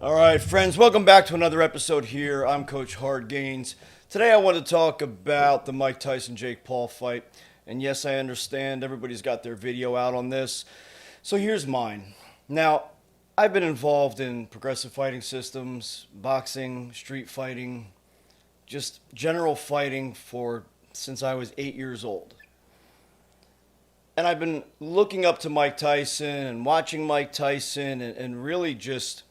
All right, friends, welcome back to another episode here. I'm Coach Hard Gains. Today I want to talk about the Mike Tyson Jake Paul fight. And yes, I understand everybody's got their video out on this. So here's mine. Now, I've been involved in progressive fighting systems, boxing, street fighting, just general fighting for since I was 8 years old. And I've been looking up to Mike Tyson and watching Mike Tyson and really just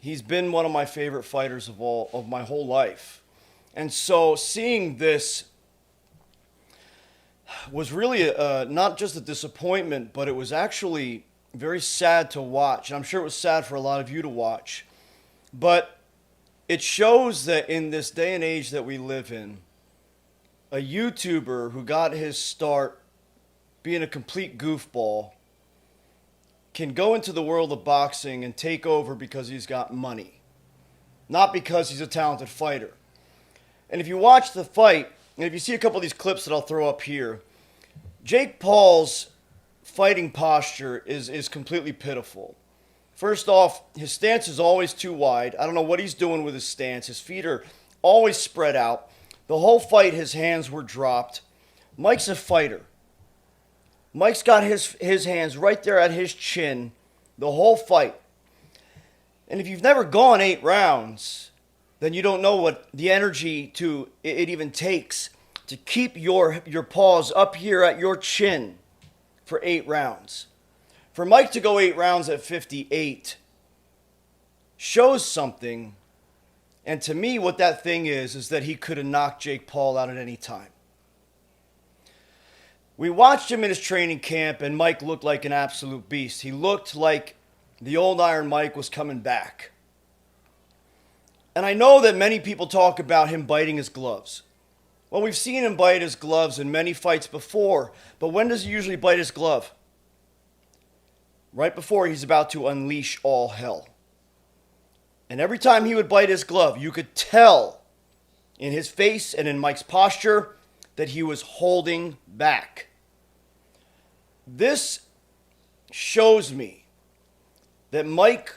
he's been one of my favorite fighters of my whole life. And so seeing this was really not just a disappointment, but it was actually very sad to watch. And I'm sure it was sad for a lot of you to watch. But it shows that in this day and age that we live in, a YouTuber who got his start being a complete goofball can go into the world of boxing and take over because he's got money, not because he's a talented fighter. And if you watch the fight, and if you see a couple of these clips that I'll throw up here, Jake Paul's fighting posture is completely pitiful. First off, his stance is always too wide. I don't know what he's doing with his stance. His feet are always spread out. The whole fight, his hands were dropped. Mike's a fighter. Mike's got his hands right there at his chin the whole fight. And if you've never gone 8 rounds, then you don't know what the energy it even takes to keep your paws up here at your chin for 8 rounds. For Mike to go 8 rounds at 58 shows something. And to me, what that thing is that he could have knocked Jake Paul out at any time. We watched him in his training camp, and Mike looked like an absolute beast. He looked like the old Iron Mike was coming back. And I know that many people talk about him biting his gloves. Well, we've seen him bite his gloves in many fights before, but when does he usually bite his glove? Right before he's about to unleash all hell. And every time he would bite his glove, you could tell in his face and in Mike's posture that he was holding back. This shows me that Mike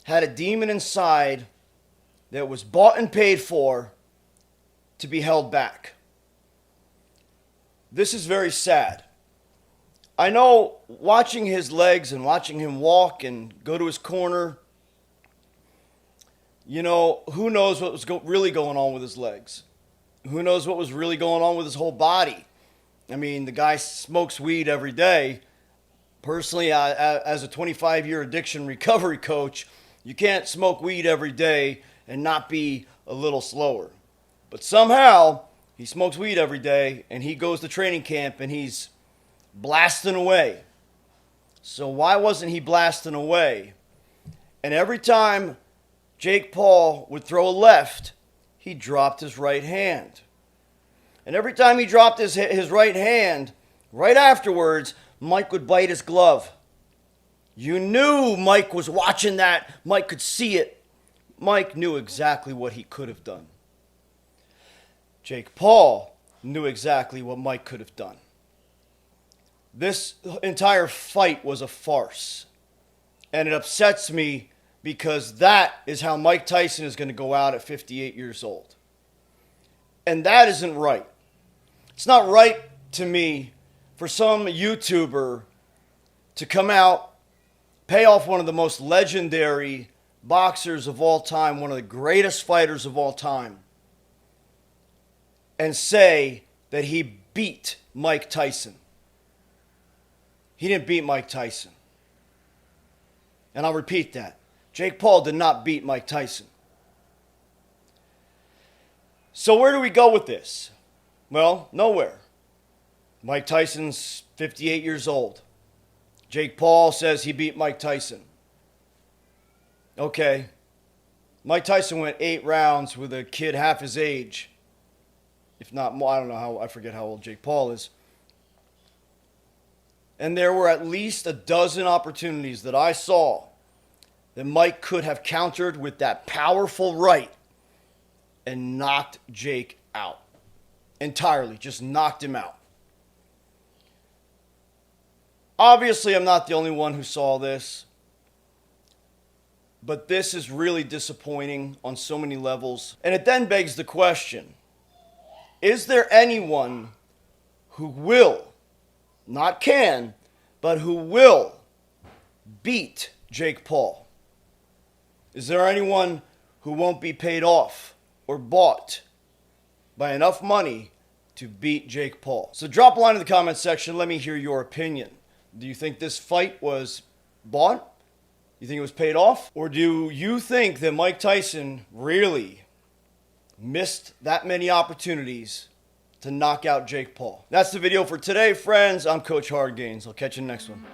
had a demon inside that was bought and paid for to be held back. This is very sad. I know watching his legs and watching him walk and go to his corner, you know, who knows what was really going on with his legs? Who knows what was really going on with his whole body? I mean, the guy smokes weed every day. Personally, as a 25-year addiction recovery coach, you can't smoke weed every day and not be a little slower. But somehow, he smokes weed every day, and he goes to training camp, and he's blasting away. So why wasn't he blasting away? And every time Jake Paul would throw a left, he dropped his right hand. And every time he dropped his right hand, right afterwards, Mike would bite his glove. You knew Mike was watching that. Mike could see it. Mike knew exactly what he could have done. Jake Paul knew exactly what Mike could have done. This entire fight was a farce. And it upsets me because that is how Mike Tyson is going to go out at 58 years old. And that isn't right. It's not right to me for some YouTuber to come out, pay off one of the most legendary boxers of all time, one of the greatest fighters of all time, and say that he beat Mike Tyson. He didn't beat Mike Tyson. And I'll repeat that. Jake Paul did not beat Mike Tyson. So where do we go with this? Well, nowhere. Mike Tyson's 58 years old. Jake Paul says he beat Mike Tyson. Okay. Mike Tyson went 8 rounds with a kid half his age. If not more, I forget how old Jake Paul is. And there were at least a dozen opportunities that I saw that Mike could have countered with that powerful right and knocked Jake out. Entirely, just knocked him out. Obviously, I'm not the only one who saw this. But this is really disappointing on so many levels. And it then begs the question, is there anyone who will, not can, but who will beat Jake Paul? Is there anyone who won't be paid off or bought by enough money to beat Jake Paul? So drop a line in the comment section. Let me hear your opinion. Do you think this fight was bought? You think it was paid off? Or do you think that Mike Tyson really missed that many opportunities to knock out Jake Paul? That's the video for today, friends. I'm Coach Hardgains. I'll catch you in the next one.